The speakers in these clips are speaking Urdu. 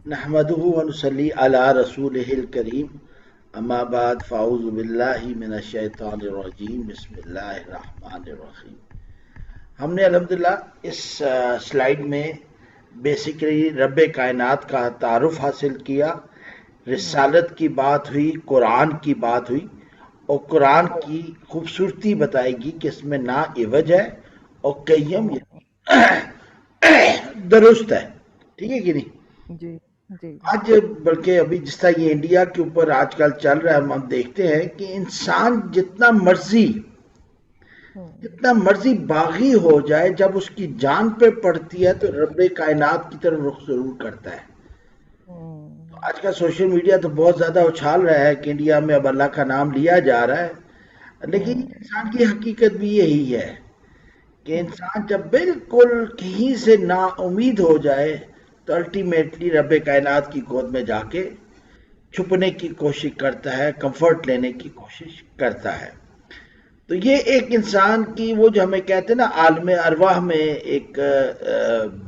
نحمده ونصلي على رسوله الكريم اما بعد فاعوذ باللہ من الشیطان الرجیم بسم اللہ الرحمن الرحیم. ہم نے الحمدللہ اس سلائیڈ میں بیسیکلی رب کائنات کا تعارف حاصل کیا، رسالت کی بات ہوئی، قرآن کی بات ہوئی، اور قرآن کی خوبصورتی بتائے گی کہ اس میں نا عوج ہے اور قیم درست ہے. ٹھیک ہے کہ نہیں؟ جی جی آج بلکہ ابھی جس طرح یہ انڈیا کے اوپر آج کل چل رہا ہے، ہم دیکھتے ہیں کہ انسان جتنا مرضی باغی ہو جائے، جب اس کی جان پہ پڑتی ہے تو رب کائنات کی طرف رخ ضرور کرتا ہے. آج کا سوشل میڈیا تو بہت زیادہ اچھال رہا ہے کہ انڈیا میں اب اللہ کا نام لیا جا رہا ہے، لیکن انسان کی حقیقت بھی یہی ہے کہ انسان جب بالکل کہیں سے نا امید ہو جائے تو الٹیمیٹلی رب کائنات کی گود میں جا کے چھپنے کی کوشش کرتا ہے، کمفرٹ لینے کی کوشش کرتا ہے. تو یہ ایک انسان کی وہ جو ہمیں کہتے ہیں نا عالم ارواح میں ایک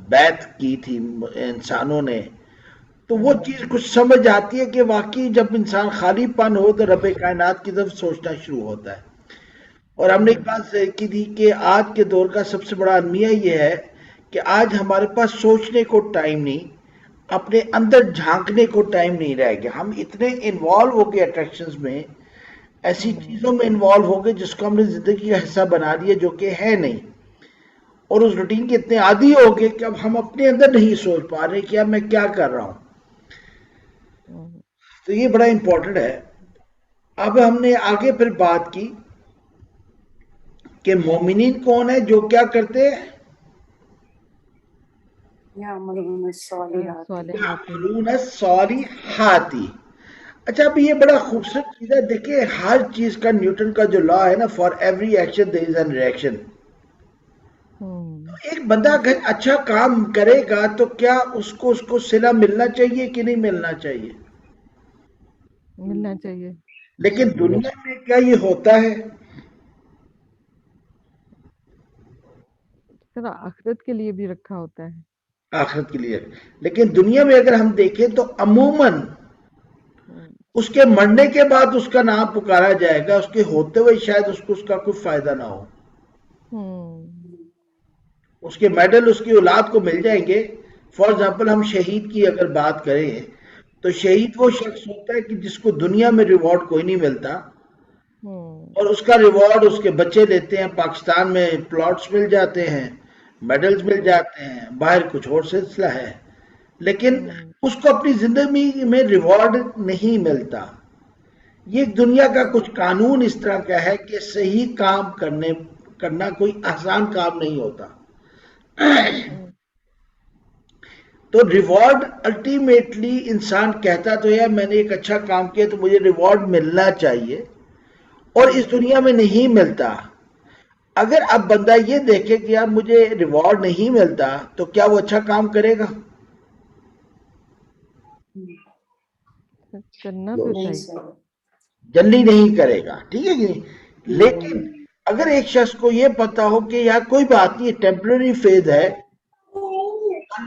بیعت کی تھی انسانوں نے، تو وہ چیز کچھ سمجھ آتی ہے کہ واقعی جب انسان خالی پن ہو تو رب کائنات کی طرف سوچنا شروع ہوتا ہے. اور ہم نے ایک بات کی تھی کہ آج کے دور کا سب سے بڑا المیہ یہ ہے کہ آج ہمارے پاس سوچنے کو ٹائم نہیں، اپنے اندر جھانکنے کو ٹائم نہیں رہ گیا. ہم اتنے انوالو ہو گئے اٹریکشنز میں، ایسی چیزوں میں انوالو ہو گئے جس کو ہم نے زندگی کا حصہ بنا دیا جو کہ ہے نہیں، اور اس روٹین کے اتنے عادی ہو گئے کہ اب ہم اپنے اندر نہیں سوچ پا رہے کہ اب میں کیا کر رہا ہوں. تو یہ بڑا امپورٹنٹ ہے. اب ہم نے آگے پھر بات کی کہ مومنین کون ہے جو کیا کرتے ہیں، یعملون الصالحات. یعملون الصالحات. اچھا اب یہ بڑا خوبصورت چیز ہے. دیکھیں ہر چیز کا نیوٹن کا جو لا ہے نا، for every action there is an reaction. ایک بندہ اگر اچھا کام کرے گا تو کیا اس کو صلہ ملنا چاہیے کہ نہیں ملنا چاہیے؟ ملنا چاہیے. لیکن دنیا میں کیا یہ ہوتا ہے؟ سر آخرت کے لیے بھی رکھا ہوتا ہے. آخرت کے لیے. لیکن دنیا میں اگر ہم دیکھیں تو عموماً اس کے مرنے کے بعد اس کا نام پکارا جائے گا، اس کے ہوتے ہوئے شاید اس کو اس کا کوئی فائدہ نہ ہو. اس کے میڈل اس کی اولاد کو مل جائیں گے. فار ایگزامپل ہم شہید کی اگر بات کریں تو شہید وہ شخص ہوتا ہے کہ جس کو دنیا میں ریوارڈ کوئی نہیں ملتا، اور اس کا ریوارڈ اس کے بچے لیتے ہیں. پاکستان میں پلاٹس مل جاتے ہیں، میڈلز مل جاتے ہیں، باہر کچھ اور سلسلہ ہے، لیکن اس کو اپنی زندگی میں ریوارڈ نہیں ملتا. یہ دنیا کا کچھ قانون اس طرح کا ہے کہ صحیح کام کرنا کوئی آسان کام نہیں ہوتا. تو ریوارڈ الٹیمیٹلی انسان کہتا تو ہے میں نے ایک اچھا کام کیا تو مجھے ریوارڈ ملنا چاہیے، اور اس دنیا میں نہیں ملتا. اگر اب بندہ یہ دیکھے کہ یار مجھے ریوارڈ نہیں ملتا تو کیا وہ اچھا کام کرے گا؟ کرنا تو چاہیے. جلدی نہیں کرے گا. ٹھیک ہے کہ نہیں؟ لیکن اگر ایک شخص کو یہ پتا ہو کہ یار کوئی بات نہیں، ٹیمپرری فیز ہے.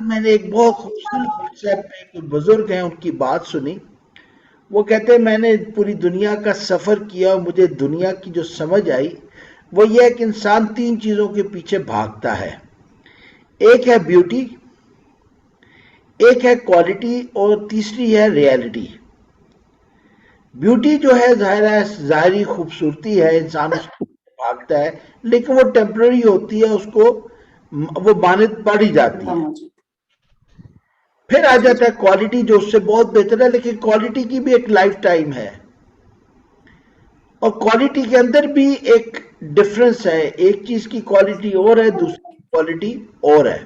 میں نے ایک بہت خوبصورت واٹس ایپ پہ کوئی بزرگ ہیں ان کی بات سنی. وہ کہتے ہیں میں نے پوری دنیا کا سفر کیا اور مجھے دنیا کی جو سمجھ آئی وہ یہ ہے کہ انسان 3 چیزوں کے پیچھے بھاگتا ہے. ایک ہے بیوٹی، ایک ہے کوالٹی، اور تیسری ہے ریالٹی. بیوٹی جو ہے ظاہری خوبصورتی ہے، انسان اس کو بھاگتا ہے، لیکن وہ ٹیمپرری ہوتی ہے، اس کو وہ مانت پڑی جاتی ہے. پھر آ جاتا ہے کوالٹی جو اس سے بہت بہتر ہے، لیکن کوالٹی کی بھی ایک لائف ٹائم ہے، اور کوالٹی کے اندر بھی ایک ڈفرنس ہے. ایک چیز کی کوالٹی اور ہے، دوسری کی کوالٹی اور ہے.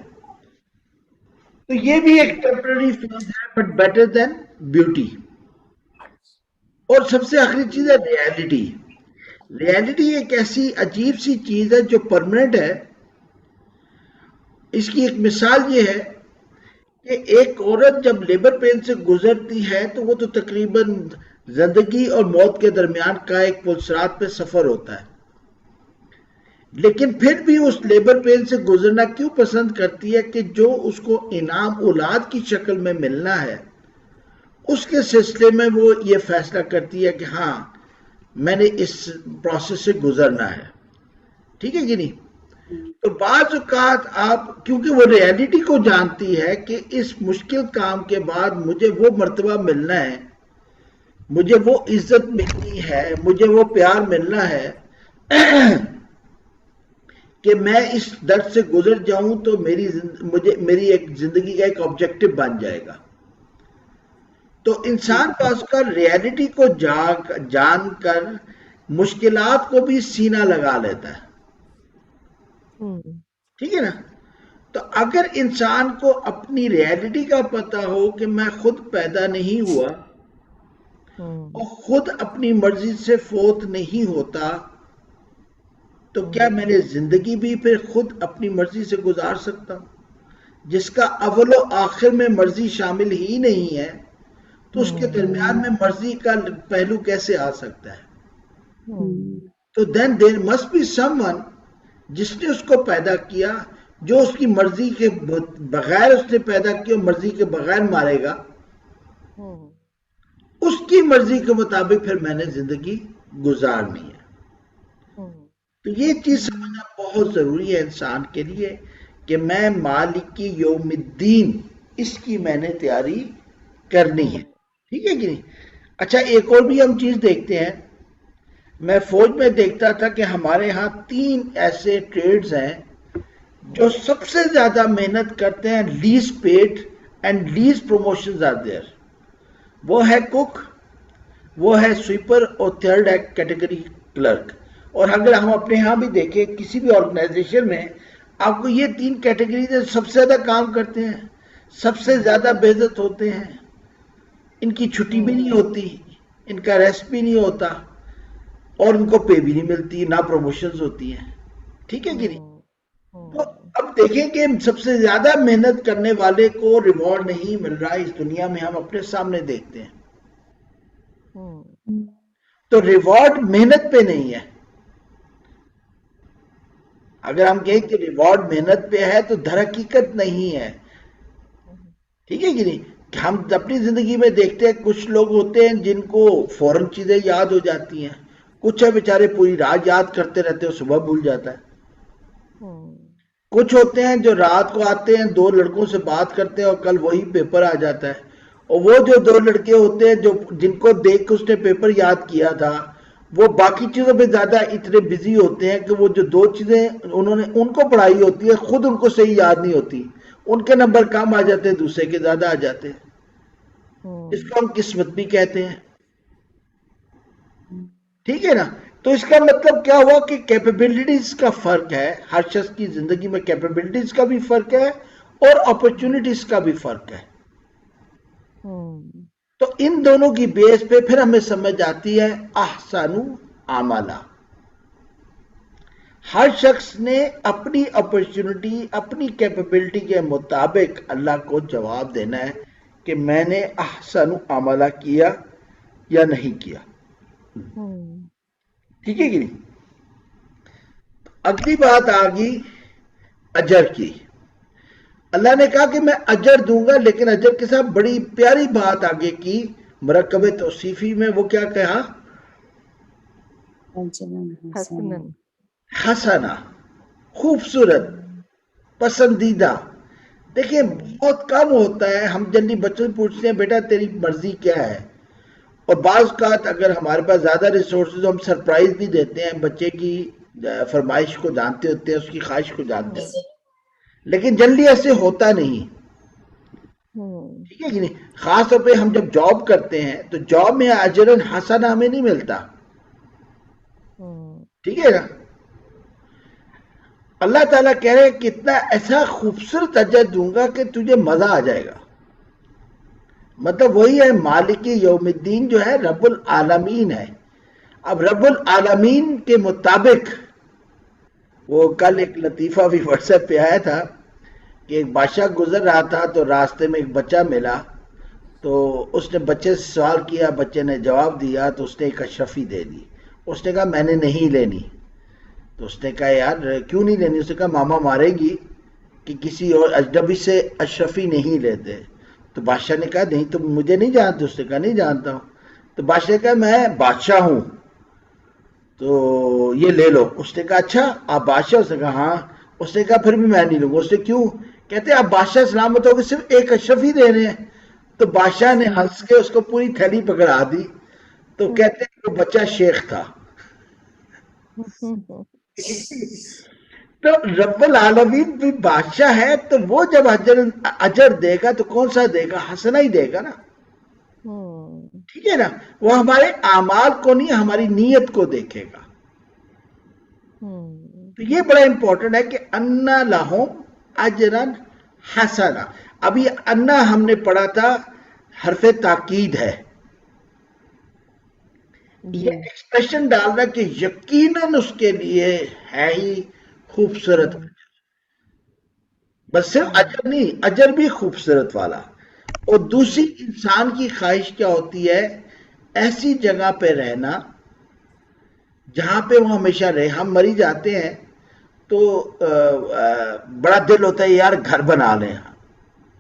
تو یہ بھی ایک ٹیمپرری فیز ہے بٹ بیٹر دین بیوٹی. اور سب سے آخری چیز ہے ریالٹی. ریالٹی ایک ایسی عجیب سی چیز ہے جو پرماننٹ ہے. اس کی ایک مثال یہ ہے کہ ایک عورت جب لیبر پین سے گزرتی ہے تو وہ تو تقریباً زندگی اور موت کے درمیان کا ایک پلسرات پہ سفر ہوتا ہے، لیکن پھر بھی اس لیبر پین سے گزرنا کیوں پسند کرتی ہے؟ کہ جو اس کو انعام اولاد کی شکل میں ملنا ہے اس کے سلسلے میں وہ یہ فیصلہ کرتی ہے کہ ہاں میں نے اس پروسیس سے گزرنا ہے، ٹھیک ہے کہ نہیں؟ تو بعض اوقات آپ کیونکہ وہ ریالٹی کو جانتی ہے کہ اس مشکل کام کے بعد مجھے وہ مرتبہ ملنا ہے، مجھے وہ عزت ملنی ہے، مجھے وہ پیار ملنا ہے کہ میں اس درد سے گزر جاؤں تو میری ایک زندگی کا ایک آبجیکٹو بن جائے گا۔ تو انسان پاس کا ریالٹی کو جان کر مشکلات کو بھی سینہ لگا لیتا ہے، ٹھیک ہے نا؟ تو اگر انسان کو اپنی ریالٹی کا پتہ ہو کہ میں خود پیدا نہیں ہوا اور خود اپنی مرضی سے فوت نہیں ہوتا، تو کیا میں نے زندگی بھی پھر خود اپنی مرضی سے گزار سکتا ہوں؟ جس کا اول و آخر میں مرضی شامل ہی نہیں ہے تو اس کے درمیان میں مرضی کا پہلو کیسے آ سکتا ہے؟ تو then there must be someone جس نے اس کو پیدا کیا، جو اس کی مرضی کے بغیر اس نے پیدا کیا، مرضی کے بغیر مارے گا، اس کی مرضی کے مطابق پھر میں نے زندگی گزارنی ہے۔ تو یہ چیز سمجھنا بہت ضروری ہے انسان کے لیے کہ میں مالک یوم الدین اس کی میں نے تیاری کرنی ہے، ٹھیک ہے کہ نہیں؟ اچھا ایک اور بھی ہم چیز دیکھتے ہیں، میں فوج میں دیکھتا تھا کہ ہمارے ہاں 3 ایسے ٹریڈز ہیں جو سب سے زیادہ محنت کرتے ہیں، least paid and least promotions are there. وہ ہے کک، وہ ہے سویپر اور تھرڈ ہے کیٹیگری کلرک۔ اور اگر ہم اپنے ہاں بھی دیکھیں کسی بھی آرگنائزیشن میں آپ کو یہ 3 کیٹیگریز سب سے زیادہ کام کرتے ہیں، سب سے زیادہ بے عزت ہوتے ہیں، ان کی چھٹی بھی نہیں ہوتی، ان کا ریسٹ بھی نہیں ہوتا، اور ان کو پے بھی نہیں ملتی، نہ پروموشنز ہوتی ہیں، ٹھیک ہے کہ نہیں؟ تو اب دیکھیں کہ سب سے زیادہ محنت کرنے والے کو ریوارڈ نہیں مل رہا اس دنیا میں، ہم اپنے سامنے دیکھتے ہیں۔ تو ریوارڈ محنت پہ نہیں ہے۔ اگر ہم کہیں کہ ریوارڈ محنت پہ ہے تو در حقیقت نہیں ہے، ٹھیک ہے کہ نہیں؟ کہ ہم اپنی زندگی میں دیکھتے ہیں کچھ لوگ ہوتے ہیں جن کو فوراً چیزیں یاد ہو جاتی ہیں، کچھ ہے بیچارے پوری رات یاد کرتے رہتے ہیں، صبح بھول جاتا ہے۔ کچھ ہوتے ہیں جو رات کو آتے ہیں 2 لڑکوں سے بات کرتے ہیں اور کل وہی پیپر آ جاتا ہے، اور وہ جو 2 لڑکے ہوتے ہیں جن کو دیکھ کے اس نے پیپر یاد کیا تھا، وہ باقی چیزوں پہ زیادہ اتنے بزی ہوتے ہیں کہ وہ جو 2 چیزیں انہوں نے ان کو پڑھائی ہوتی ہے خود ان کو صحیح یاد نہیں ہوتی، ان کے نمبر کم آ جاتے ہیں، دوسرے کے زیادہ آ جاتے ہیں۔ اس کو ہم قسمت بھی کہتے ہیں، ٹھیک ہے نا؟ تو اس کا مطلب کیا ہوا کہ کیپیبلٹیز کا فرق ہے، ہر شخص کی زندگی میں کیپیبلٹیز کا بھی فرق ہے اور اپرچونٹیز کا بھی فرق ہے۔ تو ان دونوں کی بیس پہ پھر ہمیں سمجھ آتی ہے احسن عملہ۔ ہر شخص نے اپنی اپرچونٹی، اپنی کیپیبلٹی کے مطابق اللہ کو جواب دینا ہے کہ میں نے احسن عملہ کیا یا نہیں کیا، ٹھیک ہے کہ نہیں؟ اگلی بات آگئی اجر کی۔ اللہ نے کہا کہ میں اجر دوں گا، لیکن اجر کے ساتھ بڑی پیاری بات آگے کی مرکب توصیفی میں، وہ کیا کہا؟ حسنہ، خوبصورت، پسندیدہ۔ دیکھیں بہت کم ہوتا ہے، ہم جلدی بچوں سے پوچھتے ہیں بیٹا تیری مرضی کیا ہے، اور بعض اوقات اگر ہمارے پاس زیادہ ریسورسز ہم سرپرائز بھی دیتے ہیں، بچے کی فرمائش کو جانتے ہوتے ہیں، اس کی خواہش کو جانتے ہیں، لیکن جلدی ایسے ہوتا نہیں، ٹھیک ہے کہ نہیں؟ خاص طور پہ ہم جب جاب کرتے ہیں تو جاب میں اجرن حسنہ ہمیں نہیں ملتا، ٹھیک ہے نا؟ اللہ تعالیٰ کہہ رہے ہیں کتنا ایسا خوبصورت اجر دوں گا کہ تجھے مزہ آ جائے گا۔ مطلب وہی ہے مالک یوم الدین جو ہے رب العالمین ہے۔ اب رب العالمین کے مطابق، وہ کل ایک لطیفہ بھی واٹس ایپ پہ آیا تھا کہ ایک بادشاہ گزر رہا تھا تو راستے میں ایک بچہ ملا، تو اس نے بچے سے سوال کیا، بچے نے جواب دیا تو اس نے ایک اشرفی دے دی۔ اس نے کہا میں نے نہیں لینی، تو اس نے کہا یار کیوں نہیں لینی؟ اس نے کہا ماما مارے گی کہ کسی اور اجنبی سے اشرفی نہیں لیتے۔ تو بادشاہ نے کہا نہیں تم مجھے نہیں جانتے. اس نے کہا نہیں جانتا ہوں. تو بادشاہ نے کہا میں بادشاہ ہوں تو یہ لے لو. اس نے کہا اچھا آپ بادشاہ؟ اس نے کہا ہاں. اس نے کہا پھر بھی میں نہیں لوں گا. اس نے کیوں؟ کہتے آپ بادشاہ سلامت ہو گے صرف ایک اشرف ہی دے رہے ہیں. تو بادشاہ نے ہنس کے اس کو پوری تھیلی پکڑا دی. تو کہتے ہیں وہ بچہ شیخ تھا. تو رب العالمین بھی بادشاہ ہے تو وہ جب اجر دے گا تو کون سا دے گا؟ حسنہ ہی دے گا نا. ٹھیک ہے نا. وہ ہمارے اعمال کو نہیں ہماری نیت کو دیکھے گا. تو یہ بڑا امپورٹنٹ ہے کہ انا لہم اجرن حسنا. ابھی انا ہم نے پڑھا تھا حرف تاکید ہے. یہ ایکسپریشن ڈالنا کہ یقیناً اس کے لیے ہے ہی خوبصورت. بس صرف اجر نہیں، اجر بھی خوبصورت والا. اور دوسری انسان کی خواہش کیا ہوتی ہے؟ ایسی جگہ پہ رہنا جہاں پہ وہ ہمیشہ رہے. ہم مری جاتے ہیں تو بڑا دل ہوتا ہے یار گھر بنا لیں.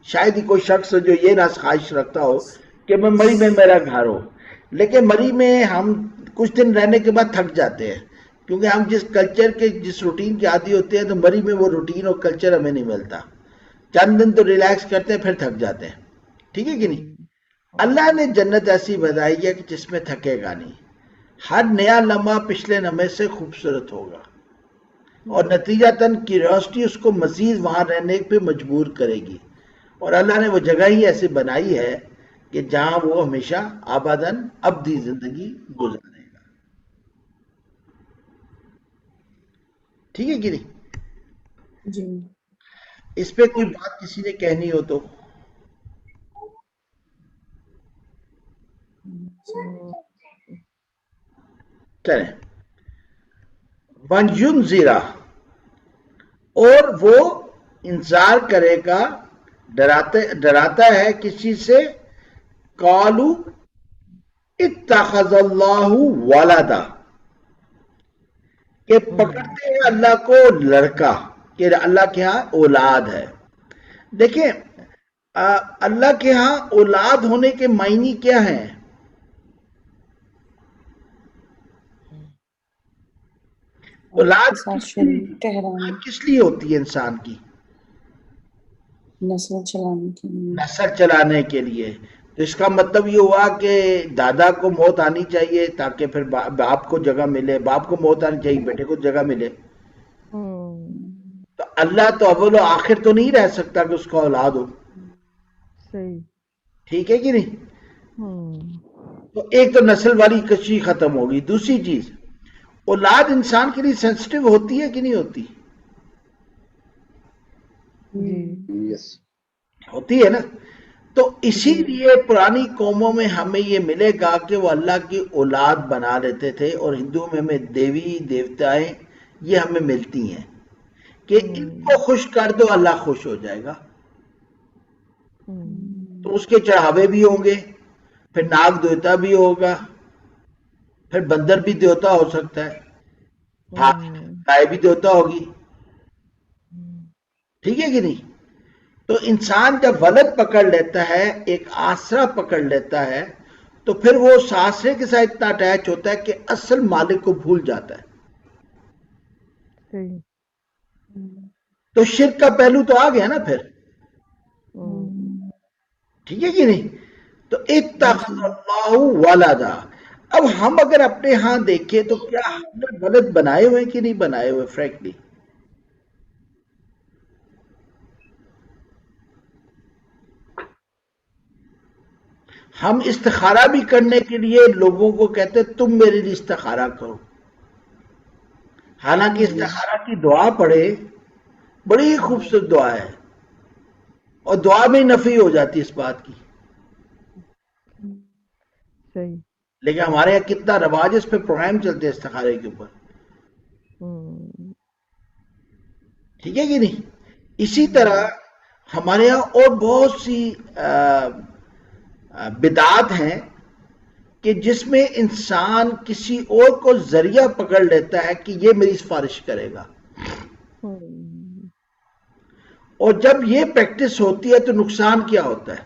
شاید ہی کوئی شخص جو یہ نہ خواہش رکھتا ہو کہ میں مری میں میرا گھر ہو. لیکن مری میں ہم کچھ دن رہنے کے بعد تھک جاتے ہیں کیونکہ ہم جس کلچر کے جس روٹین کے عادی ہوتے ہیں تو مری میں وہ روٹین اور کلچر ہمیں نہیں ملتا. چند دن تو ریلیکس کرتے ہیں پھر تھک جاتے ہیں. ٹھیک ہے کہ نہیں؟ اللہ نے جنت ایسی بنائی ہے کہ جس میں تھکے گا نہیں. ہر نیا لمحہ پچھلے لمحے سے خوبصورت ہوگا اور نتیجتاً کیوریوسٹی اس کو مزید وہاں رہنے پہ مجبور کرے گی. اور اللہ نے وہ جگہ ہی ایسی بنائی ہے کہ جہاں وہ ہمیشہ آباداً ابدی زندگی گزارے گا. ٹھیک ہے کہ نہیں؟ جی. اس پہ کوئی بات کسی نے کہنی ہو تو کریں. وَيُنذِرَ اور وہ انذار کرے گا، ڈراتا ہے کسی سے. قالوا اتخذ اللہ ولدا کہ پکڑتے ہیں اللہ کو لڑکا، کہ اللہ کے ہاں اولاد ہے. دیکھیں اللہ کے ہاں اولاد ہونے کے معنی کیا ہیں؟ اولاد کس لیے ہوتی ہے انسان کی؟ نسل چلانے کے لیے. نسل چلانے کے لیے. تو اس کا مطلب یہ ہوا کہ دادا کو موت آنی چاہیے تاکہ پھر باپ کو جگہ ملے، باپ کو موت آنی چاہیے بیٹے کو جگہ ملے. تو اللہ تو اول و آخر تو نہیں رہ سکتا کہ اس کا اولاد ہو. صحیح. ٹھیک ہے کہ نہیں؟ تو ایک تو نسل والی کشی ختم ہوگی. دوسری چیز اولاد انسان کے لیے سینسٹیو ہوتی ہے کہ نہیں ہوتی؟ ہوتی ہے نا. تو اسی لیے پرانی قوموں میں ہمیں یہ ملے گا کہ وہ اللہ کی اولاد بنا لیتے تھے. اور ہندوؤں میں ہمیں دیوی دیوتائیں یہ ہمیں ملتی ہیں کہ ان کو خوش کر دو اللہ خوش ہو جائے گا. تو اس کے چڑھاوے بھی ہوں گے، پھر ناگ دیوتا بھی ہوگا، پھر بندر بھی دیوتا ہو سکتا ہے، گائے بھی دیوتا ہوگی. ٹھیک ہے کہ نہیں؟ تو انسان جب ولد پکڑ لیتا ہے، ایک آسرا پکڑ لیتا ہے، تو پھر وہ اس آسرے کے ساتھ اتنا اٹیچ ہوتا ہے کہ اصل مالک کو بھول جاتا ہے. تو شرک کا پہلو تو آ گیا نا پھر. ٹھیک ہے کہ نہیں؟ تو اتخذ اللہ ولدا. اب ہم اگر اپنے ہاں دیکھیں تو کیا ہم نے ولد بنائے ہوئے کہ نہیں بنائے ہوئے؟ فرینکلی ہم استخارہ بھی کرنے کے لیے لوگوں کو کہتے تم میرے لیے استخارہ کرو. حالانکہ استخارہ کی دعا پڑھے بڑی خوبصورت دعا ہے اور دعا میں نفی ہو جاتی ہے اس بات کی. صحیح. لیکن ہمارے یہاں کتنا رواج اس پہ پروگرام چلتے ہیں استخارے کے اوپر. ٹھیک ہے کہ نہیں؟ اسی طرح ہمارے یہاں اور بہت سی بدعات ہیں کہ جس میں انسان کسی اور کو ذریعہ پکڑ لیتا ہے کہ یہ میری سفارش کرے گا. اور جب یہ پریکٹس ہوتی ہے تو نقصان کیا ہوتا ہے؟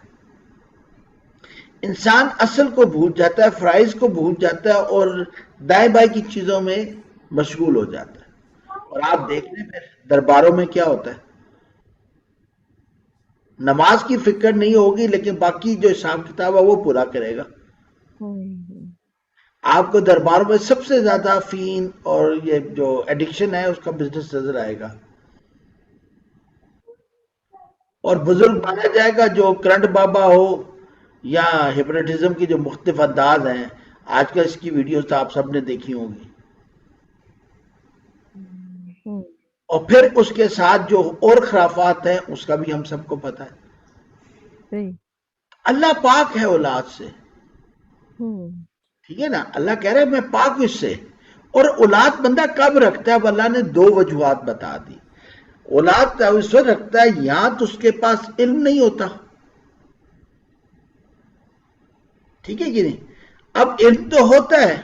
انسان اصل کو بھول جاتا ہے، فرائض کو بھول جاتا ہے اور دائیں بائیں کی چیزوں میں مشغول ہو جاتا ہے۔ اور آپ دیکھ لیں پھر درباروں میں کیا ہوتا ہے، نماز کی فکر نہیں ہوگی لیکن باقی جو حساب کتاب ہے وہ پورا کرے گا۔ آپ کو درباروں میں سب سے زیادہ فین اور یہ جو ایڈکشن ہے اس کا بزنس نظر آئے گا، اور بزرگ مانا جائے گا جو کرنٹ بابا ہو یا ہپنوٹزم کی جو مختلف انداز ہیں، آج کل اس کی ویڈیوز تو آپ سب نے دیکھی ہوں گی، اور پھر اس کے ساتھ جو اور خرافات ہیں اس کا بھی ہم سب کو پتہ ہے۔ اللہ پاک ہے اولاد سے، ٹھیک ہے نا، اللہ کہہ رہے ہیں میں پاک ہوں اس سے۔ اور اولاد بندہ کب رکھتا ہے؟ اب اللہ نے دو وجوہات بتا دی۔ اولاد اس وقت رکھتا ہے یہاں تو اس کے پاس علم نہیں ہوتا، ٹھیک ہے کہ نہیں؟ اب علم تو ہوتا ہے،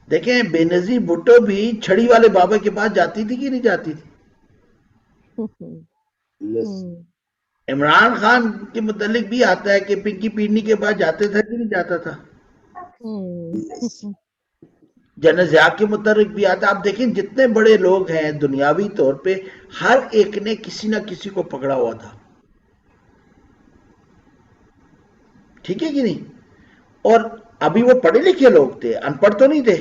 دیکھیں بے نظیر بھٹو بھی چھڑی والے بابا کے پاس جاتی تھی کہ نہیں جاتی تھی؟ عمران خان کے متعلق بھی آتا ہے کہ پنکی پیڑنی کے پاس جاتے تھا کہ نہیں جاتا تھا؟ جنرل ضیاء کے متعلق بھی آتا ہے۔ آپ دیکھیں جتنے بڑے لوگ ہیں دنیاوی طور پہ، ہر ایک نے کسی نہ کسی کو پکڑا ہوا تھا، ٹھیک ہے کہ نہیں؟ اور ابھی وہ پڑھے لکھے لوگ تھے، ان پڑھ تو نہیں تھے۔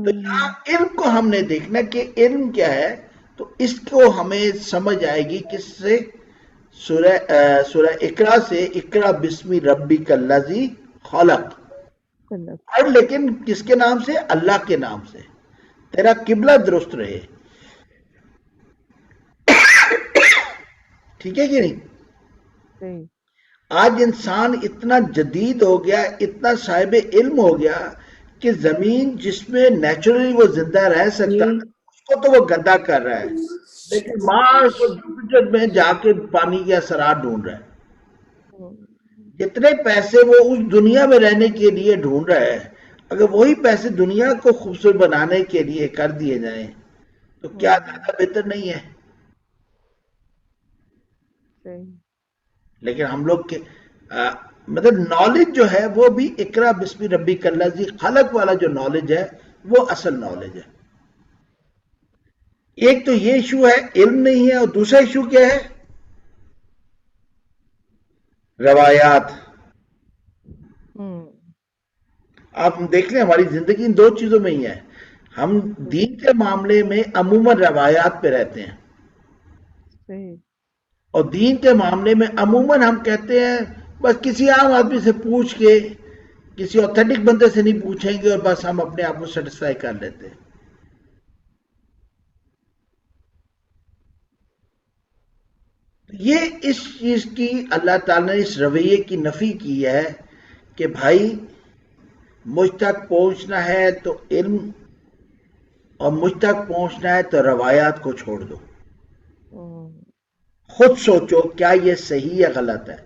تو یہاں علم کو ہم نے دیکھنا کہ علم کیا ہے، تو اس کو ہمیں سمجھ آئے گی کس سے؟ سورہ اقرا سے، اقرا بسم ربک الذی خلق، اور لیکن کس کے نام سے؟ اللہ کے نام سے، تیرا قبلہ درست رہے، ٹھیک ہے کہ نہیں؟ آج انسان اتنا جدید ہو گیا، اتنا صاحب علم ہو گیا کہ زمین جس میں نیچرلی وہ زندہ رہ سکتا اس کو تو وہ گندا کر رہا ہے، لیکن مارس اور جوپیٹر میں جا کے پانی کے اثرات ڈھونڈ رہا ہے۔ جتنے پیسے وہ اس دنیا میں رہنے کے لیے ڈھونڈ رہا ہے، اگر وہی پیسے دنیا کو خوبصورت بنانے کے لیے کر دیے جائیں تو کیا زیادہ بہتر نہیں ہے؟ لیکن ہم لوگ کے مطلب نالج جو ہے وہ بھی اقرا بسم ربک الذی خلق والا جو نالج ہے وہ اصل نالج ہے۔ ایک تو یہ ایشو ہے علم نہیں ہے، اور دوسرا ایشو کیا ہے؟ روایات۔ آپ دیکھ لیں ہماری زندگی ان دو چیزوں میں ہی ہے، ہم دین کے معاملے میں عموماً روایات پہ رہتے ہیں، اور دین کے معاملے میں عموماً ہم کہتے ہیں بس کسی عام آدمی سے پوچھ کے، کسی اوتھینٹک بندے سے نہیں پوچھیں گے، اور بس ہم اپنے آپ کو سیٹسفائی کر لیتے ہیں۔ یہ اس چیز کی اللہ تعالیٰ نے اس رویے کی نفی کی ہے کہ بھائی مجھ تک پہنچنا ہے تو علم، اور مجھ تک پہنچنا ہے تو روایات کو چھوڑ دو، خود سوچو کیا یہ صحیح یا غلط ہے۔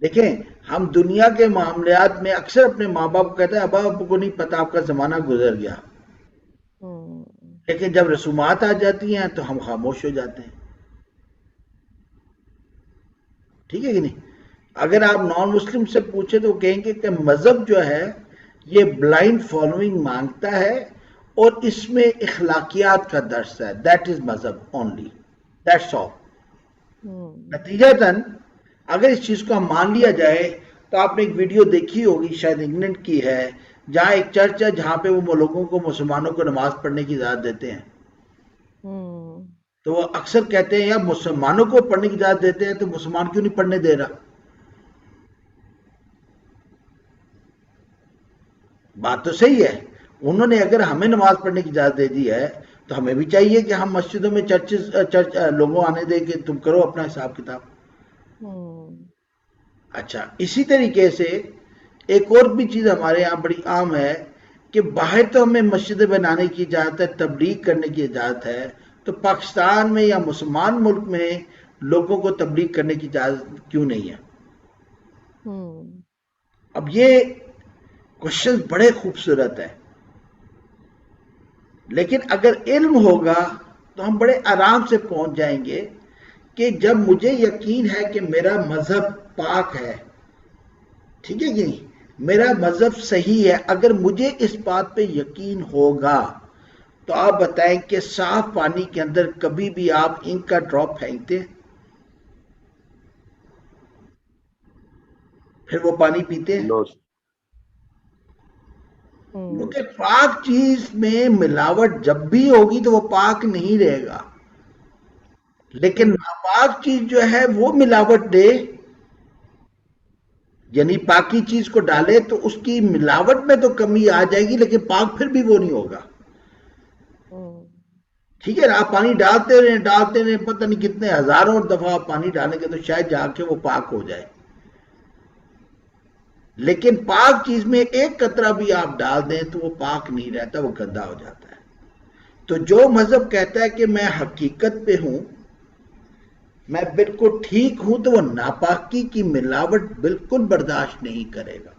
دیکھیں ہم دنیا کے معاملات میں اکثر اپنے ماں باپ کو کہتے ہیں ابا ابو کو نہیں پتا، آپ کا زمانہ گزر گیا، لیکن جب رسومات آ جاتی ہیں تو ہم خاموش ہو جاتے ہیں، ٹھیک ہے کہ نہیں؟ اگر آپ نان مسلم سے پوچھیں تو وہ کہیں گے کہ مذہب جو ہے یہ بلائنڈ فالوئنگ مانگتا ہے اور اس میں اخلاقیات کا درس ہے، دیٹ از مذہب اونلی، دیٹس آل۔ نتیجتاً اگر اس چیز کو ہم مان لیا جائے تو آپ نے ایک ویڈیو دیکھی ہوگی، شاید انگلینڈ کی ہے، جہاں ایک چرچ ہے جہاں پہ وہ لوگوں کو، مسلمانوں کو نماز پڑھنے کی اجازت دیتے ہیں، تو وہ اکثر کہتے ہیں یار مسلمانوں کو پڑھنے کی اجازت دیتے ہیں تو مسلمان کیوں نہیں پڑھنے دے رہا؟ بات تو صحیح ہے، انہوں نے اگر ہمیں نماز پڑھنے کی اجازت دے دی ہے تو ہمیں بھی چاہیے کہ ہم مسجدوں میں چرچ لوگوں آنے دیں کہ تم کرو اپنا حساب کتاب۔ اچھا اسی طریقے سے ایک اور بھی چیز ہمارے یہاں بڑی عام ہے کہ باہر تو ہمیں مسجدیں بنانے کی اجازت ہے، تبلیغ کرنے کی اجازت ہے، تو پاکستان میں یا مسلمان ملک میں لوگوں کو تبلیغ کرنے کی اجازت کیوں نہیں ہے؟ اب یہ کوشچن بڑے خوبصورت ہے، لیکن اگر علم ہوگا تو ہم بڑے آرام سے پہنچ جائیں گے کہ جب مجھے یقین ہے کہ میرا مذہب پاک ہے ٹھیک ہے کہ نہیں؟ میرا مذہب صحیح ہے، اگر مجھے اس بات پہ یقین ہوگا تو آپ بتائیں کہ صاف پانی کے اندر کبھی بھی آپ انک کا ڈراپ پھینکتے ہیں؟ پھر وہ پانی پیتے ہیں؟ نو کیونکہ پاک چیز میں ملاوٹ جب بھی ہوگی تو وہ پاک نہیں رہے گا، لیکن ناپاک چیز جو ہے وہ ملاوٹ دے، یعنی پاکی چیز کو ڈالے تو اس کی ملاوٹ میں تو کمی آ جائے گی، لیکن پاک پھر بھی وہ نہیں ہوگا۔ ٹھیک ہے نا؟ آپ پانی ڈالتے رہیں پتہ نہیں کتنے ہزاروں دفعہ آپ پانی ڈالیں گے تو شاید جا کے وہ پاک ہو جائے، لیکن پاک چیز میں ایک قطرہ بھی آپ ڈال دیں تو وہ پاک نہیں رہتا، وہ گندا ہو جاتا ہے۔ تو جو مذہب کہتا ہے کہ میں حقیقت پہ ہوں، میں بالکل ٹھیک ہوں، تو وہ ناپاکی کی ملاوٹ بالکل برداشت نہیں کرے گا۔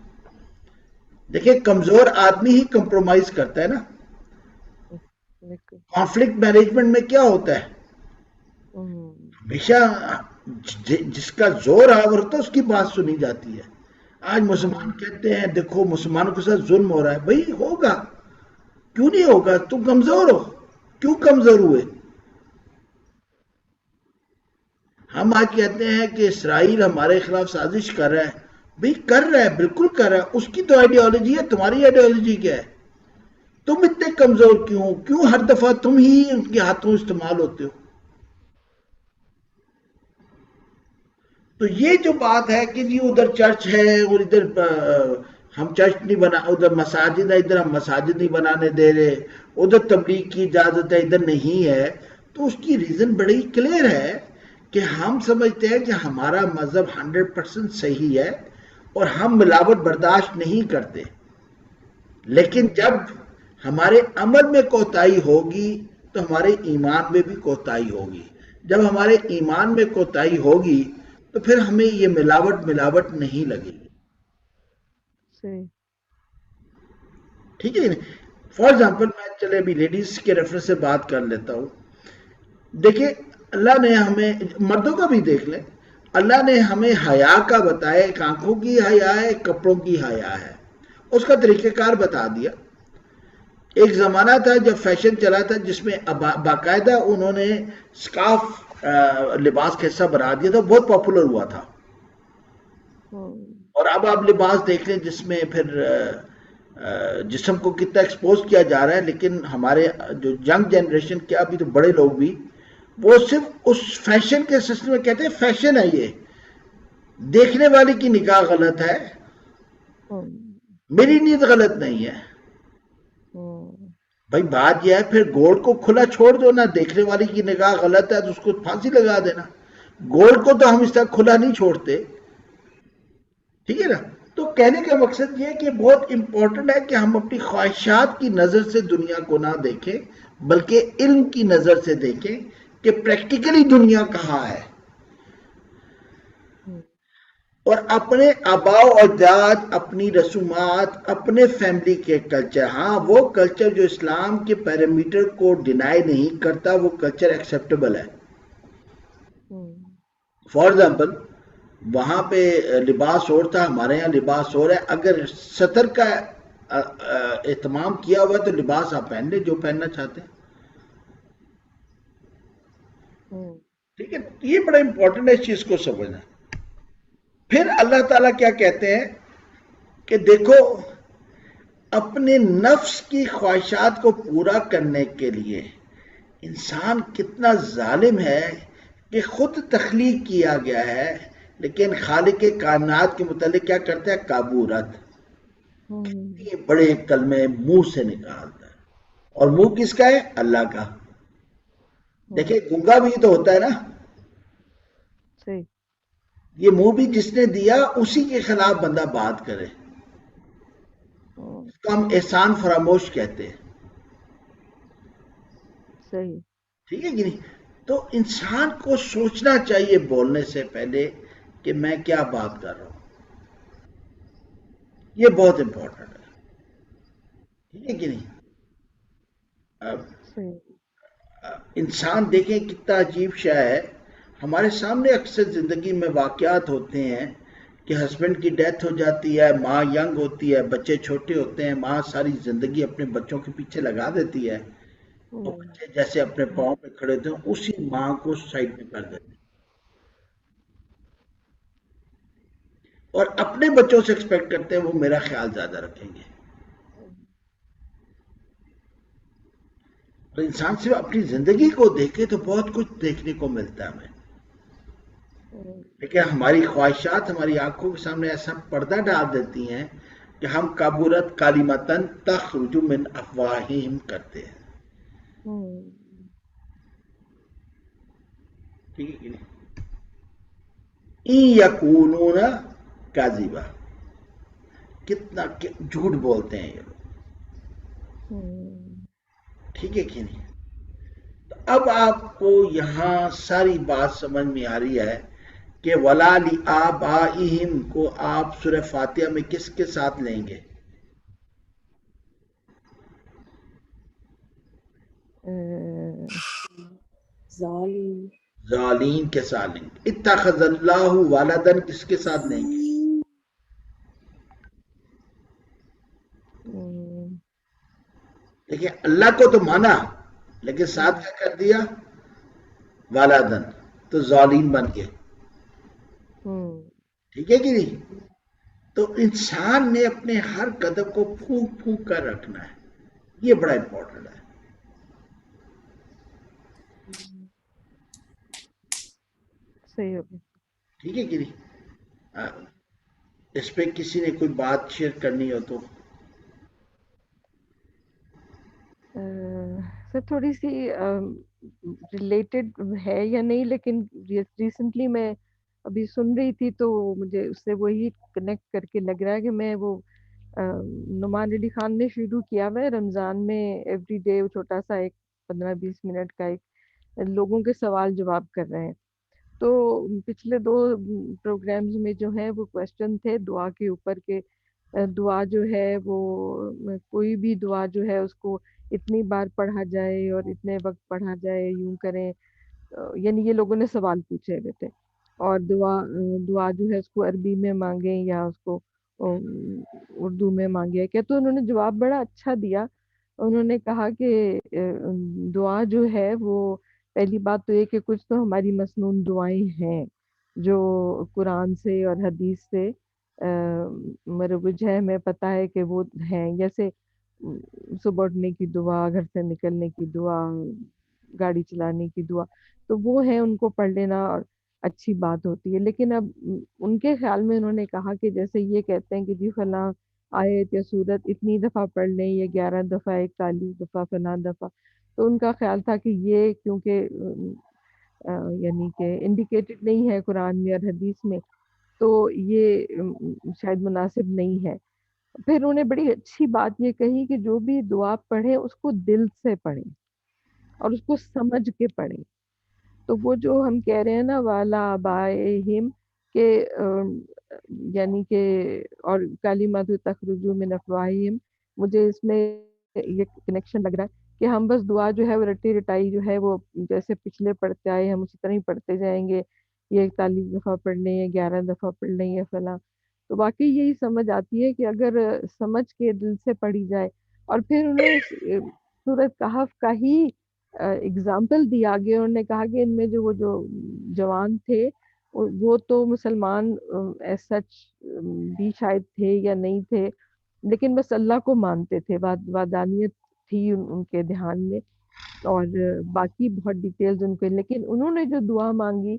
دیکھیں کمزور آدمی ہی کمپرومائز کرتا ہے نا۔ کانفلکٹ مینجمنٹ میں کیا ہوتا ہے؟ ہمیشہ جس کا زور آور ہوتا ہے اس کی بات سنی جاتی ہے۔ آج مسلمان کہتے ہیں دیکھو مسلمانوں کے ساتھ ظلم ہو رہا ہے، بھئی ہوگا، کیوں نہیں ہوگا؟ تم کمزور ہو، کیوں کمزور ہوئے؟ ہم آج کہتے ہیں کہ اسرائیل ہمارے خلاف سازش کر رہا ہے، بھئی کر رہا ہے، بالکل کر رہا ہے، اس کی تو آئیڈیالوجی ہے، تمہاری آئیڈیالوجی کیا ہے؟ تم اتنے کمزور کیوں ہو؟ کیوں ہر دفعہ تم ہی ان کے ہاتھوں استعمال ہوتے ہو؟ تو یہ جو بات ہے کہ جی ادھر چرچ ہے اور ادھر ہم چرچ نہیں بنا، ادھر مساجد ہے ادھر ہم مساجد نہیں بنانے دے رہے، ادھر تبلیغ کی اجازت ہے ادھر نہیں ہے، تو اس کی ریزن بڑی کلیئر ہے کہ ہم سمجھتے ہیں کہ ہمارا مذہب 100% صحیح ہے اور ہم ملاوٹ برداشت نہیں کرتے، لیکن جب ہمارے عمل میں کوتاہی ہوگی تو ہمارے ایمان میں بھی کوتاہی ہوگی۔ جب ہمارے ایمان میں کوتاہی ہوگی تو پھر ہمیں یہ ملاوٹ نہیں لگے گی۔ ٹھیک ہے، فار ایگزامپل میں چلے ابھی لیڈیز کے ریفرنس سے بات کر لیتا ہوں۔ دیکھیں اللہ نے ہمیں، مردوں کا بھی دیکھ لیں، اللہ نے ہمیں حیا کا بتایا، ایک آنکھوں کی حیا ہے، ایک کپڑوں کی حیا ہے، اس کا طریقہ کار بتا دیا۔ ایک زمانہ تھا جب فیشن چلا تھا جس میں باقاعدہ انہوں نے سکارف لباس کا حصہ بنا دیا تھا، بہت پاپولر ہوا تھا، اور اب آپ لباس دیکھ لیں جس میں پھر جسم کو کتنا ایکسپوز کیا جا رہا ہے، لیکن ہمارے جو ینگ جنریشن کے ابھی تو بڑے لوگ بھی وہ صرف اس فیشن کے سلسلے میں کہتے ہیں فیشن ہے، یہ دیکھنے والے کی نگاہ غلط ہے، میری نیت غلط نہیں ہے۔ بھائی بات یہ ہے پھر گولڈ کو کھلا چھوڑ دو نا، دیکھنے والی کی نگاہ غلط ہے تو اس کو پھانسی لگا دینا۔ گولڈ کو تو ہم اس طرح کھلا نہیں چھوڑتے، ٹھیک ہے نا؟ تو کہنے کا مقصد یہ ہے کہ بہت امپورٹنٹ ہے کہ ہم اپنی خواہشات کی نظر سے دنیا کو نہ دیکھیں، بلکہ علم کی نظر سے دیکھیں کہ پریکٹیکلی دنیا کہاں ہے، اور اپنے آباء و اجداد، اپنی رسومات، اپنے فیملی کے کلچر، ہاں وہ کلچر جو اسلام کے پیرامیٹر کو ڈینائی نہیں کرتا وہ کلچر ایکسیپٹیبل ہے۔ فار ایگزامپل وہاں پہ لباس اور تھا، ہمارے یہاں لباس اور ہے، اگر ستر کا اہتمام کیا ہوا تو لباس آپ پہن لیں جو پہننا چاہتے ہیں، ٹھیک ہے؟ یہ بڑا امپورٹنٹ ہے اس چیز کو سمجھنا۔ پھر اللہ تعالیٰ کیا کہتے ہیں کہ دیکھو اپنے نفس کی خواہشات کو پورا کرنے کے لیے انسان کتنا ظالم ہے کہ خود تخلیق کیا گیا ہے لیکن خالق کائنات کے متعلق کیا کرتا ہے؟ قابو رد۔ یہ بڑے کلمے منہ سے نکالتا ہے، اور منہ کس کا ہے؟ اللہ کا۔ دیکھیں گنگا بھی تو ہوتا ہے نا، یہ منہ بھی جس نے دیا اسی کے خلاف بندہ بات کرے، اس کو ہم احسان فراموش کہتے ہیں، ٹھیک ہے کہ نہیں؟ تو انسان کو سوچنا چاہیے بولنے سے پہلے کہ میں کیا بات کر رہا ہوں، یہ بہت امپورٹنٹ ہے، ٹھیک ہے کہ نہیں؟ انسان دیکھیں کتنا عجیب شے ہے، ہمارے سامنے اکثر زندگی میں واقعات ہوتے ہیں کہ ہسبینڈ کی ڈیتھ ہو جاتی ہے، ماں ینگ ہوتی ہے، بچے چھوٹے ہوتے ہیں، ماں ساری زندگی اپنے بچوں کے پیچھے لگا دیتی ہے اور بچے جیسے اپنے پاؤں پہ کھڑے ہوتے ہیں اسی ماں کو سائڈ پہ کر دیتے ہیں اور اپنے بچوں سے ایکسپیکٹ کرتے ہیں وہ میرا خیال زیادہ رکھیں گے. اور انسان صرف اپنی زندگی کو دیکھے تو بہت کچھ دیکھنے کو ملتا ہے ہمیں، لیکن ہماری خواہشات ہماری آنکھوں کے سامنے ایسا پردہ ڈال دیتی ہیں کہ ہم کبورت کالمتن تخرج من افواہہم کرتے ہیں. ٹھیک ہے کہ نہیں؟ این یکونون کاذبا، کتنا جھوٹ بولتے ہیں یہ لوگ. ٹھیک ہے کہ نہیں؟ تو اب آپ کو یہاں ساری بات سمجھ میں آ رہی ہے کہ وَلَا لِآبَائِهِمْ کو آپ سورہ فاتحہ میں کس کے ساتھ لیں گے؟ ظالم ظالین کے ساتھ لیں گے. اتخذ اللہ والدن کس کے ساتھ لیں گے؟ دیکھیں اللہ کو تو مانا لیکن ساتھ کیا کر دیا؟ والدن، تو ظالین بن گئے. ٹھیک ہے کہ نہیں؟ تو انسان نے اپنے ہر قدم کو پھونک پھونک کر رکھنا ہے، یہ بڑا امپورٹنٹ ہے. صحیح ہوگی. ٹھیک ہے کہ نہیں؟ اس پہ کسی نے کوئی بات شیئر کرنی ہو تو سر تھوڑی سی ریلیٹڈ ہے یا نہیں، لیکن ریسنٹلی میں ابھی سن رہی تھی تو مجھے اس سے وہی کنیکٹ کر کے لگ رہا ہے کہ میں وہ نعمان علی خان نے شروع کیا ہوا ہے رمضان میں ایوری ڈے چھوٹا سا ایک 15-20 منٹ کا ایک لوگوں کے سوال جواب کر رہے ہیں. تو پچھلے 2 پروگرامز میں جو ہیں وہ کویسچن تھے دعا کے اوپر کہ دعا جو ہے وہ کوئی بھی دعا جو ہے اس کو اتنی بار پڑھا جائے اور اتنے وقت پڑھا جائے، یوں کریں. یعنی یہ لوگوں نے سوال پوچھے ہوئے تھے. اور دعا جو ہے اس کو عربی میں مانگیں یا اس کو اردو میں مانگے کیا. تو انہوں نے جواب بڑا اچھا دیا. انہوں نے کہا کہ دعا جو ہے وہ پہلی بات تو یہ کہ کچھ تو ہماری مسنون دعائیں ہیں جو قرآن سے اور حدیث سے مروج ہے، ہمیں پتہ ہے کہ وہ ہیں، جیسے صبح اٹھنے کی دعا، گھر سے نکلنے کی دعا، گاڑی چلانے کی دعا، تو وہ ہے، ان کو پڑھ لینا اور اچھی بات ہوتی ہے. لیکن اب ان کے خیال میں انہوں نے کہا کہ جیسے یہ کہتے ہیں کہ جی فلاں آیت یا سورت اتنی دفعہ پڑھ لیں، یا 11 دفعہ، 41 دفعہ، فلاں دفعہ. تو ان کا خیال تھا کہ یہ کیونکہ یعنی کہ انڈیکیٹڈ نہیں ہے قرآن میں اور حدیث میں، تو یہ شاید مناسب نہیں ہے. پھر انہوں نے بڑی اچھی بات یہ کہی کہ جو بھی دعا پڑھیں اس کو دل سے پڑھیں اور اس کو سمجھ کے پڑھیں. تو وہ جو ہم کہہ رہے ہیں نا والا آبائہم، کہ یعنی کہ اور کلمات تخرج من افواہہم، مجھے اس میں یہ کنیکشن لگ رہا ہے کہ ہم بس دعا جو ہے وہ رٹی رٹائی جو ہے وہ جیسے پچھلے پڑھتے آئے ہم اسی طرح ہی پڑھتے جائیں گے، یہ 41 دفعہ پڑھ لیں یا 11 دفعہ پڑھ لیں یا فلاں. تو واقعی یہی سمجھ آتی ہے کہ اگر سمجھ کے دل سے پڑھی جائے. اور پھر انہوں نے سورۃ کہف کا ہی اگزامپل دیا آگے. انہوں نے کہا کہ ان میں وہ جو جوان تھے وہ تو مسلمان ایز سچ بھی شاید تھے یا نہیں تھے، لیکن بس اللہ کو مانتے تھے، وحدانیت تھی ان کے دھیان میں، اور باقی بہت ڈیٹیلز ان کے. لیکن انہوں نے جو دعا مانگی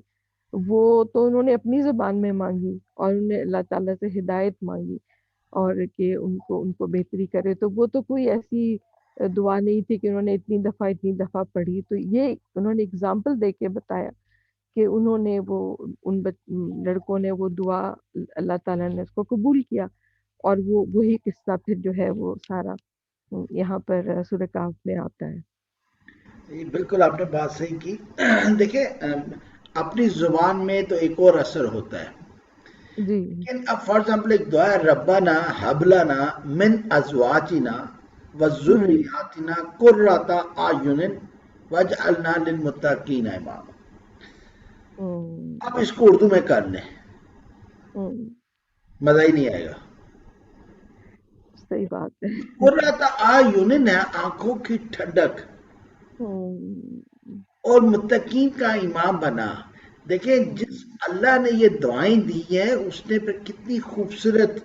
وہ تو انہوں نے اپنی زبان میں مانگی اور انہوں نے اللہ تعالیٰ سے ہدایت مانگی اور کہ ان کو بہتری کرے. تو وہ تو کوئی ایسی دعا نہیں تھی کہ انہوں نے اتنی دفعہ پڑھی. تو یہ انہوں نے اگزامپل دے کے بتایا کہ انہوں نے وہ ان لڑکوں نے وہ دعا، اللہ تعالیٰ نے اس کو قبول کیا، اور وہی قصہ پھر جو ہے وہ سارا یہاں پر سورہ کہف میں آتا ہے. بالکل آپ نے بات صحیح کی. دیکھیں اپنی زبان میں تو ایک اور اثر ہوتا ہے، جی لیکن اب فار ایگزامپل ایک دعا ہے ربنا ہب لنا من ازواجنا وذریاتنا قرۃ اعین واجعلنا للمتقین اماما. اب اس کو اردو میں کر لیں. مزہ ہی نہیں آئے گا. صحیح بات ہے. بول رہا تھا یونین ہے آنکھوں کی ٹھنڈک ہوں، اور متقین کا امام بنا. دیکھیں جس اللہ نے یہ دعائیں دی ہیں اس نے پھر کتنی خوبصورت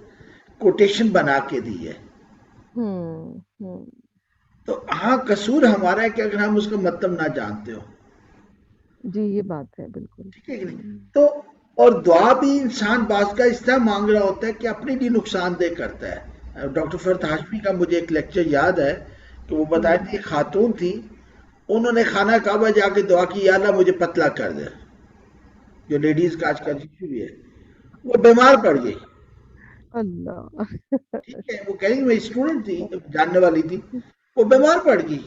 کوٹیشن بنا کے دی ہے. ہوں، ہوں، تو ہاں قصور ہمارا ہے کہ اگر ہم اس کا مطلب نہ جانتے ہو. جی یہ بات ہے بالکل. ٹھیک ہے کہ نہیں؟ تو اور دعا بھی انسان بعض کا اس طرح مانگ رہا ہوتا ہے کہ اپنے لیے نقصان دہ کرتا ہے. ڈاکٹر فرد ہاشمی کا مجھے ایک لیکچر یاد ہے کہ وہ بتائی تھی ایک خاتون تھی, انہوں نے خانہ کعبہ جا کے دعا کی یا اللہ مجھے پتلا کر دے, جو لیڈیز کا آج کل ایشو بھی ہے. وہ بیمار پڑ گئی. اللہ. ٹھیک ہے, وہ کہہ رہی میری اسٹوڈنٹ تھی, جاننے والی تھی, وہ بیمار پڑ گئی.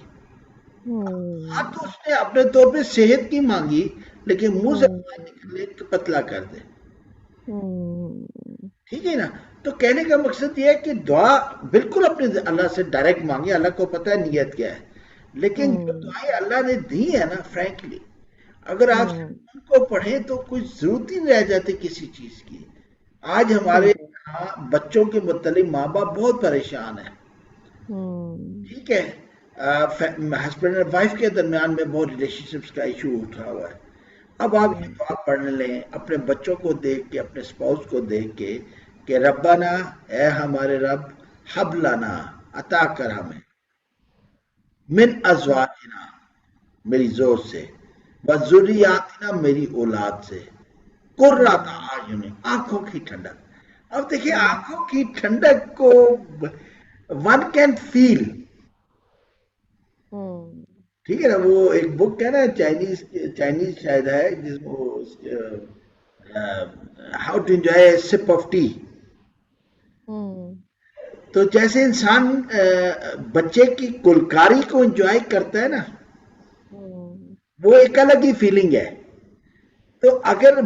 ہاں تو اس نے اپنے طور پہ صحت کی مانگی لیکن منہ سے بات نکلے کہ پتلا کر دے. ٹھیک ہے نا. تو کہنے کا مقصد یہ ہے کہ دعا بالکل اپنے اللہ سے ڈائریکٹ مانگے, اللہ کو پتہ ہے نیت کیا ہے, لیکن جو دعائیں اللہ نے دی ہے نا فرینکلی اگر آپ ان کو پڑھیں تو کچھ ضرورت ہی نہیں رہ جاتی کسی چیز کی. آج ہمارے یہاں بچوں کے متعلق ماں باپ بہت پریشان ہیں. ٹھیک ہے, ہسبینڈ اور وائف کے درمیان میں بہت ریلیشن شپس کا ایشو اٹھا ہوا ہے. اب آپ یہ دعا پڑھ لیں اپنے بچوں کو دیکھ کے, اپنے اسپاؤس کو دیکھ کے کہ ربنا, اے ہمارے رب, حب لنا, عطا کر ہمیں, من ازواجنا, میری زوج سے, وذریاتنا, میری اولاد سے, قرۃ اعین, آنکھوں کی ٹھنڈک. اب دیکھیں آنکھوں کی ٹھنڈک کو ون کین فیل. ٹھیک ہے نا, وہ ایک بک ہے نا چائنیز شاید ہے جس میں how to enjoy sip of tea. تو جیسے انسان بچے کی گلکاری کو انجوائے کرتا ہے نا, وہ ایک الگ ہی فیلنگ ہے. تو اگر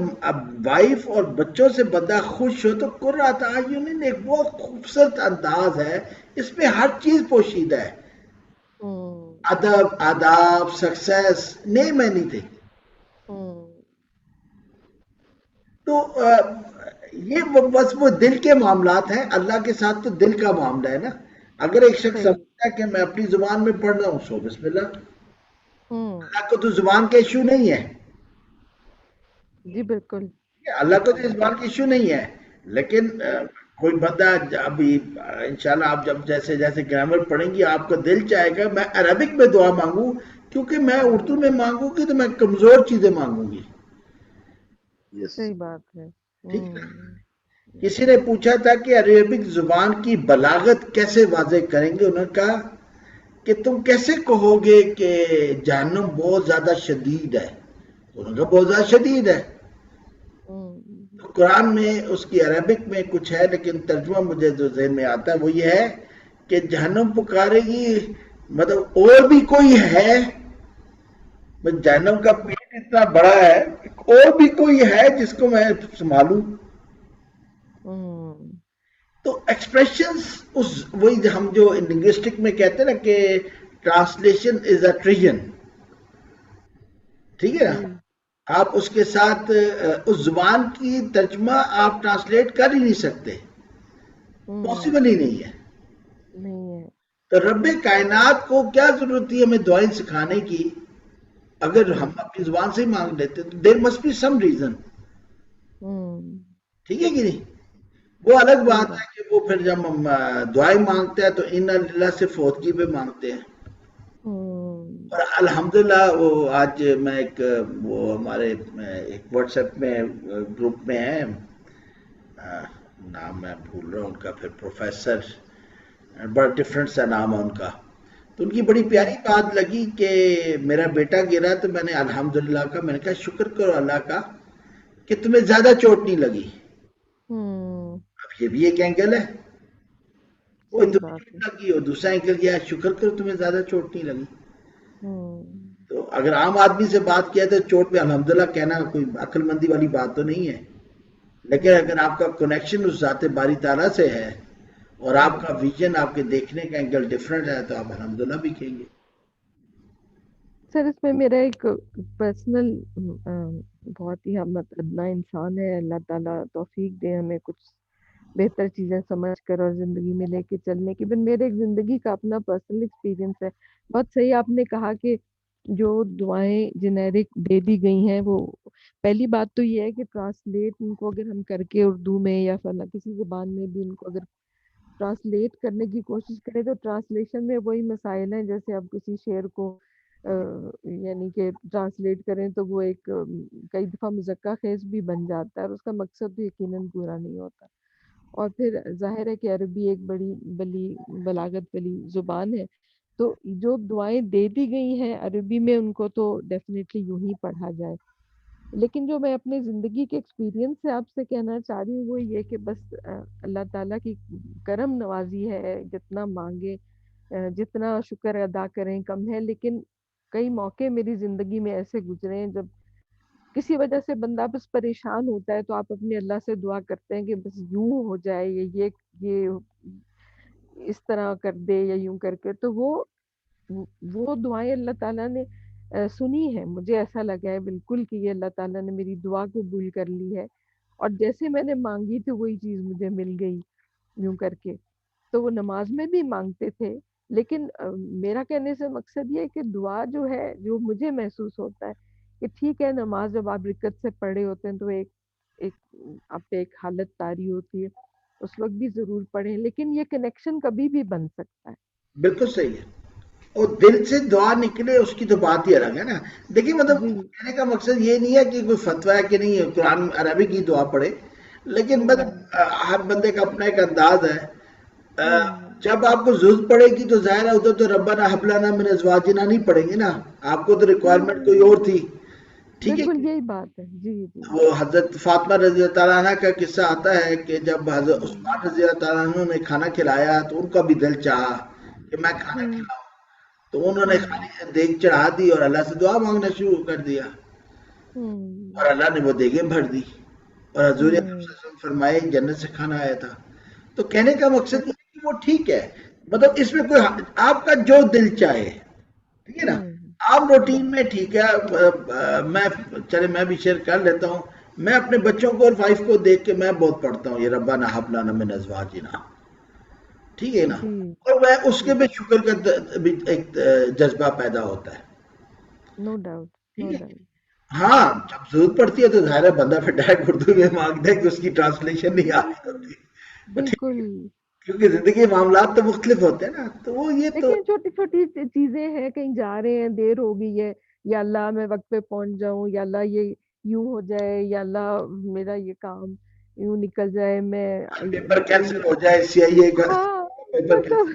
وائف اور بچوں سے بندہ خوش ہو تو قرۃ اعین ایک بہت خوبصورت انداز ہے, اس میں ہر چیز پوشیدہ ہے. ادب, آداب, سکسیس, نیم اینی تھنگ. تو یہ بس وہ دل کے معاملات ہیں, اللہ کے ساتھ تو دل کا معاملہ ہے نا. اگر ایک شخص سمجھتا ہے کہ میں اپنی زبان میں پڑھ رہا ہوں سو بسم اللہ, اللہ کو تو زبان کا ایشو نہیں ہے. جی بالکل, اللہ کو تو اس بات کی ایشو نہیں ہے, لیکن کوئی بندہ ابھی انشاءاللہ آپ جب جیسے جیسے گرامر پڑھیں گی آپ کا دل چاہے گا میں عربک میں دعا مانگوں, کیونکہ میں اردو میں مانگوں گی تو میں کمزور چیزیں مانگوں گی. صحیح بات ہے. ٹھیک ہے. کسی نے پوچھا تھا کہ عربک زبان کی بلاغت کیسے واضح کریں گے, انہوں نے کہا کہ تم کیسے کہو گے کہ جہنم بہت زیادہ شدید ہے, انہوں نے کہا بہت زیادہ شدید ہے. قرآن میں اس کی عربک میں کچھ ہے لیکن ترجمہ مجھے جو ذہن میں آتا ہے وہ یہ ہے کہ جہنم پکارے گی, مطلب اور بھی کوئی ہے, جہنم کا پیٹ اتنا بڑا ہے, اور بھی کوئی ہے جس کو میں سنبھالوں. تو ایکسپریشنز اس وہی ہم جو لنگوسٹک میں کہتے ہیں نا کہ ٹرانسلیشن از اے ٹریجن. ٹھیک ہے نا, آپ اس کے ساتھ اس زبان کی ترجمہ آپ ٹرانسلیٹ کر ہی نہیں سکتے, پاسبل ہی نہیں ہے. تو رب کائنات کو کیا ضرورت تھی ہمیں دعائیں سکھانے کی, اگر ہم اپنی زبان سے ہی مانگ لیتے تو there must be some reason. ٹھیک ہے کہ نہیں. وہ الگ بات ہے کہ وہ پھر جب ہم دعائیں مانگتے ہیں تو ان اللہ سے فوتگی پہ مانگتے ہیں. اور الحمدللہ وہ آج میں ایک وہ ہمارے ایک واٹس ایپ میں گروپ میں ہے, نام میں بھول رہا ہوں ان کا, پھر پروفیسر, بڑا ڈفرنٹ سا نام ہے ان کا. تو ان کی بڑی پیاری بات لگی کہ میرا بیٹا گرا تو میں نے الحمدللہ کہا, میں نے کہا شکر کرو اللہ کا کہ تمہیں زیادہ چوٹ نہیں لگی. اب یہ بھی ایک اینگل ہے, وہ تمہیں چوٹ لگی اور دوسرا اینگل یہ ہے شکر کرو تمہیں زیادہ چوٹ نہیں لگی. تو اگر عام آدمی سے بات کیا تو چوٹ پہ الحمدللہ کہنا کوئی عقل مندی والی بات تو نہیں ہے, لیکن اگر آپ کا کنیکشن اس ذات باری تعالیٰ سے ہے اور آپ کا ویژن, آپ کے دیکھنے کا اینگل ڈیفرنٹ ہے تو آپ الحمدللہ بھی کہیں گے. سر اس میں میرا ایک پرسنل بہت ہی ہم ادنا انسان ہے, اللہ تعالیٰ توفیق دے ہمیں کچھ بہتر چیزیں سمجھ کر اور زندگی میں لے کے چلنے کی. بن میرے ایک زندگی کا اپنا پرسنل ایکسپیرینس ہے. بہت صحیح آپ نے کہا کہ جو دعائیں جنیرک دے دی گئی ہیں، وہ پہلی بات تو یہ ہے کہ ٹرانسلیٹ ان کو اگر ہم کر کے اردو میں یا فلاں کسی زبان میں بھی ان کو اگر ٹرانسلیٹ کرنے کی کوشش کریں تو ٹرانسلیشن میں وہی مسائل ہیں. جیسے اب کسی شعر کو یعنی کہ ٹرانسلیٹ کریں تو وہ ایک کئی دفعہ مذکر خیز بھی بن جاتا ہے اور اس کا مقصد بھی یقیناً پورا نہیں ہوتا. اور پھر ظاہر ہے کہ عربی ایک بڑی بلاغت والی زبان ہے، تو جو دعائیں دے دی گئی ہیں عربی میں ان کو تو ڈیفینیٹلی یوں ہی پڑھا جائے. لیکن جو میں اپنے زندگی کے ایکسپیرینس سے آپ سے کہنا چاہ رہی ہوں وہ یہ کہ بس اللہ تعالیٰ کی کرم نوازی ہے. جتنا مانگے جتنا شکر ادا کریں کم ہے. لیکن کئی موقع میری زندگی میں ایسے گزرے ہیں جب کسی وجہ سے بندہ بس پریشان ہوتا ہے تو آپ اپنے اللہ سے دعا کرتے ہیں کہ بس یوں ہو جائے یا یہ اس طرح کر دے یا یوں کر کے. تو وہ دعائیں اللہ تعالیٰ نے سنی ہے. مجھے ایسا لگا ہے بالکل کہ یہ اللہ تعالیٰ نے میری دعا قبول کر لی ہے اور جیسے میں نے مانگی تھی وہی چیز مجھے مل گئی یوں کر کے. تو وہ نماز میں بھی مانگتے تھے. لیکن میرا کہنے سے مقصد یہ ہے کہ دعا جو ہے جو مجھے محسوس ہوتا ہے کہ ٹھیک ہے نماز جب آپ رکعت سے پڑھے ہوتے ہیں تو ایک آپ پہ ایک حالت طاری ہوتی ہے، اس وقت بھی ضرور پڑھیں، لیکن یہ کنیکشن کبھی بھی بن سکتا ہے. بالکل صحیح ہے. اور دل سے دعا نکلے اس کی تو بات ہی الگ ہے نا. دیکھیے مطلب جی. کہنے کا مقصد یہ نہیں ہے کہ کوئی فتویٰ ہے کہ نہیں قرآن عربی کی دعا پڑھے، لیکن مطلب ہر بندے کا اپنا ایک انداز ہے. جب آپ کو ضرورت پڑے گی تو ظاہر ہے ادھر تو ربنا ہب لنا من ازواجنا نہیں پڑھیں گے نا. آپ کو تو ریکوائرمنٹ کوئی اور تھی. ٹھیک ہے. بالکل یہی بات ہے. جی جی. وہ حضرت فاطمہ رضی اللہ تعالیٰ عنہ کا قصہ آتا ہے کہ جب حضرت عثمان رضی اللہ تعالیٰ عنہ نے کھانا کھلایا تو ان کا بھی دل چاہا کہ میں کھانا کھلاؤں، تو انہوں نے کھانے دیگ چڑھا دی اور اللہ سے دعا مانگنا شروع کر دیا اور اللہ نے وہ دیگیں بھر دی اور حضور اکرم صلی اللہ علیہ وسلم فرمائے جنت سے کھانا آیا تھا. تو کہنے کا مقصد یہ ہے کہ وہ ٹھیک ہے، مطلب اس میں کوئی آپ کا جو دل چاہے، ٹھیک ہے نا. عام روٹین میں ٹھیک ہے. میں بھی شیئر کر لیتا ہوں. میں اپنے بچوں کو اور وائف کو دیکھ کے میں بہت پڑھتا ہوں یہ ربنا ہب لنا من ازواجنا، ٹھیک ہے نا. اور میں اس کے بھی شکر کا بھی ایک جذبہ پیدا ہوتا ہے. No doubt. ٹھیک ہے. ہاں جب ضرورت پڑتی ہے تو ظاہر ہے بندہ پھر ڈائریکٹ اردو میں مانگتا ہے کہ اس کی ٹرانسلیشن نہیں آ رہی ہوتی. بالکل. کیونکہ زندگی کے معاملات تو مختلف ہوتے ہیں نا. تو وہ یہ تو لیکن چھوٹی چھوٹی چیزیں ہیں، کہیں جا رہے ہیں دیر ہو گئی ہے، یا اللہ میں وقت پہ پہنچ جاؤں، یا اللہ یہ یوں ہو جائے، یا اللہ میرا یہ کام یوں نکل جائے، میں پیپر کوئی کینسل ہو جائے CIA کا ہاں پیپر مطلب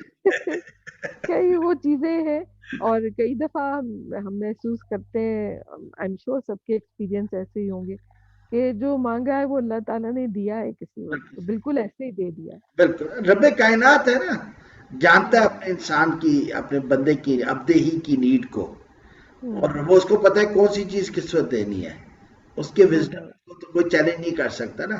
کئی وہ چیزیں ہیں. اور کئی دفعہ ہم محسوس کرتے ہیں، آئی ایم شیور سب کے ایکسپیرینس ایسے ہی ہوں گے کہ جو مانگا ہے وہ اللہ تعالیٰ نے دیا ہے کسی وقت، بالکل ایسے ہی دے دیا. بالکل رب کائنات ہے نا، جانتا ہے اپنے انسان کی، اپنے بندے کی عبدے ہی کی نیڈ کو، اور وہ اس کو پتہ ہے کون سی چیز کس وقت دینی ہے. اس کے وزڈم کو تو کوئی چیلنج نہیں کر سکتا نا.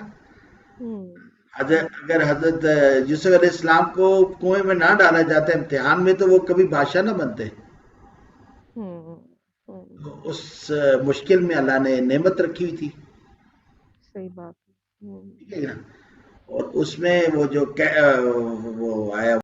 اگر حضرت یوسف علیہ السلام کو کنویں میں نہ ڈالا جاتا امتحان میں تو وہ کبھی بادشاہ نہ بنتے. اس مشکل میں اللہ نے نعمت رکھی ہوئی تھی. صحیح بات. ٹھیک ہے نا. اور اس میں وہ جو وہ آیا